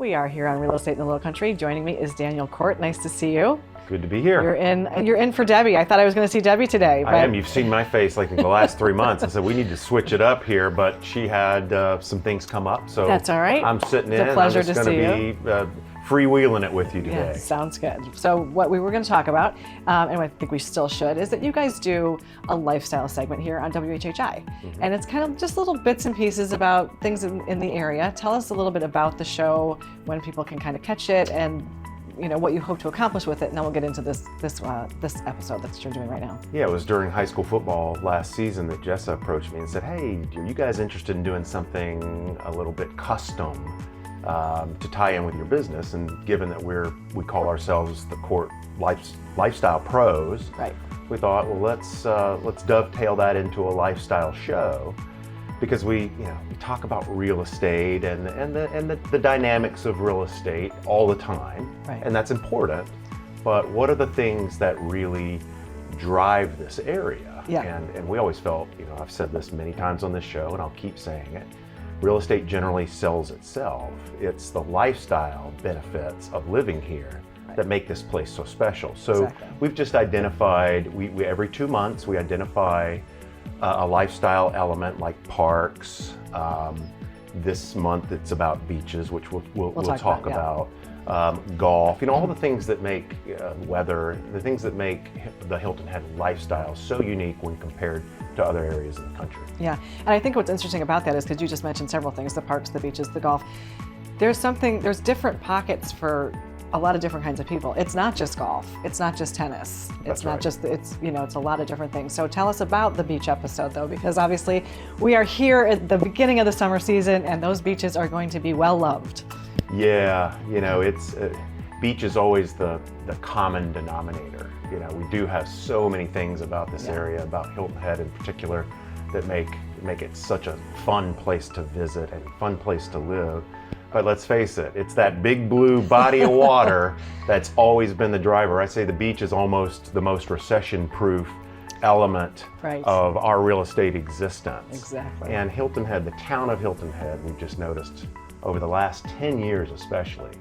We are here on Real Estate in the Lowcountry. Joining me is Daniel Cort. Nice to see you. Good to be here. You're in for Debbie. I thought I was going to see Debbie today. But... I am. You've seen my face like in the last 3 months. I said we need to switch it up here, but she had some things come up, so that's all right. I'm sitting in. It's a pleasure I'm just to see going to be freewheeling it with you today. Yeah, sounds good. So what we were going to talk about, and I think we still should, is that you guys do a lifestyle segment here on WHHI, and it's kind of just little bits and pieces about things in the area. Tell us a little bit about the show, when people can kind of catch it, and what you hope to accomplish with it, and then we'll get into this episode that you're doing right now. Yeah, it was during high school football last season that Jessa approached me and said, "Hey, are you guys interested in doing something a little bit custom to tie in with your business?" And given that we call ourselves the Cort lifestyle pros, right? We thought, well, let's dovetail that into a lifestyle show. Because we talk about real estate and the dynamics of real estate all the time, right. And that's important. But what are the things that really drive this area? Yeah. And we always felt, I've said this many times on this show, and I'll keep saying it. Real estate generally sells itself. It's the lifestyle benefits of living here that make this place so special. So exactly. We've just identified. We every 2 months we identify a lifestyle element like parks. This month it's about beaches, which we'll talk about. Golf, all the things that make weather, the things that make the Hilton Head lifestyle so unique when compared to other areas in the country. Yeah, and I think what's interesting about that is because you just mentioned several things, the parks, the beaches, the golf. There's different pockets for a lot of different kinds of people. It's not just golf. It's not just tennis. It's not just, it's a lot of different things. So tell us about the beach episode though, because obviously we are here at the beginning of the summer season and those beaches are going to be well loved. Yeah, it's, beach is always the common denominator. We do have so many things about this area, about Hilton Head in particular, that make it such a fun place to visit and fun place to live. But let's face it, it's that big blue body of water that's always been the driver. I say the beach is almost the most recession-proof element of our real estate existence. Exactly. And Hilton Head, the town of Hilton Head, we've just noticed over the last 10 years especially,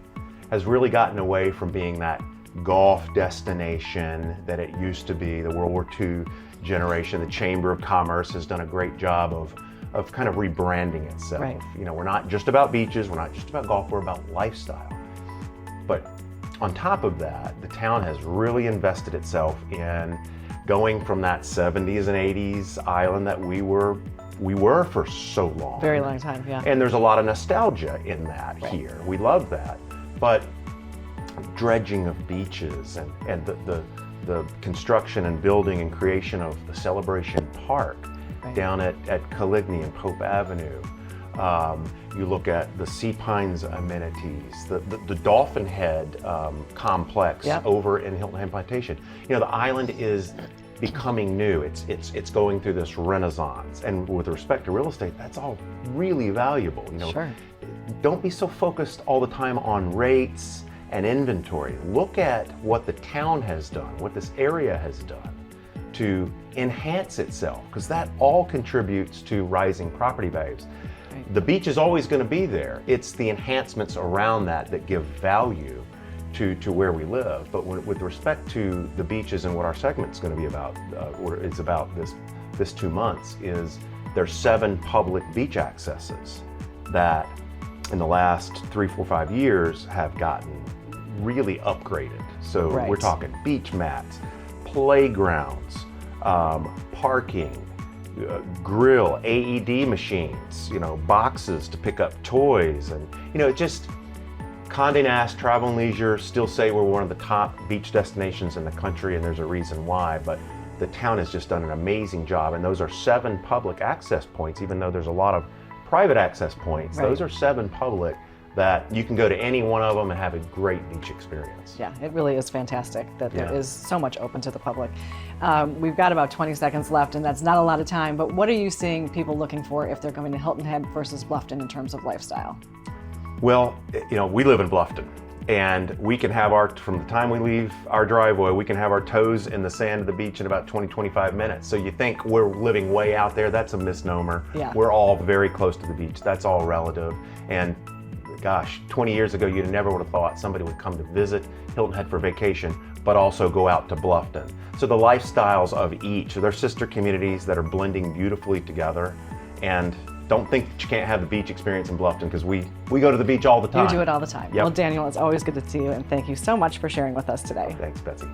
has really gotten away from being that golf destination that it used to be. The World War II generation, the Chamber of Commerce has done a great job of kind of rebranding itself. Right. We're not just about beaches, we're not just about golf, we're about lifestyle. But on top of that, the town has really invested itself in going from that 70s and 80s island that we were for so long. Very long time, yeah. And there's a lot of nostalgia in that here. We love that. But dredging of beaches and the construction and building and creation of the Celebration Park down at Caligny and Pope Avenue. You look at the Sea Pines amenities, the Dolphin Head complex over in Hilton Head Plantation. The island is becoming new. It's going through this renaissance. And with respect to real estate, that's all really valuable. Sure. Don't be so focused all the time on rates and inventory. Look at what the town has done, what this area has done to enhance itself, because that all contributes to rising property values. Right. The beach is always going to be there. It's the enhancements around that give value to where we live. But with respect to the beaches and what our segment is going to be about, or it's about this 2 months, is there's 7 public beach accesses that in the last 3, 4, 5 years have gotten really upgraded. So we're talking beach mats, playgrounds, parking, grill, AED machines, boxes to pick up toys, and just Condé Nast Travel and Leisure still say we're one of the top beach destinations in the country, and there's a reason why. But the town has just done an amazing job, and those are 7 public access points. Even though there's a lot of private access points, those are 7 public that you can go to any one of them and have a great beach experience. Yeah, it really is fantastic that there is so much open to the public. We've got about 20 seconds left, and that's not a lot of time, but what are you seeing people looking for if they're going to Hilton Head versus Bluffton in terms of lifestyle? Well, we live in Bluffton, and we can have from the time we leave our driveway, we can have our toes in the sand of the beach in about 20, 25 minutes. So you think we're living way out there, that's a misnomer. Yeah. We're all very close to the beach. That's all relative. And gosh, 20 years ago, you never would have thought somebody would come to visit Hilton Head for vacation, but also go out to Bluffton. So the lifestyles of each, they're sister communities that are blending beautifully together. And don't think that you can't have the beach experience in Bluffton, because we go to the beach all the time. You do it all the time. Yep. Well, Daniel, it's always good to see you, and thank you so much for sharing with us today. Thanks, Betsy.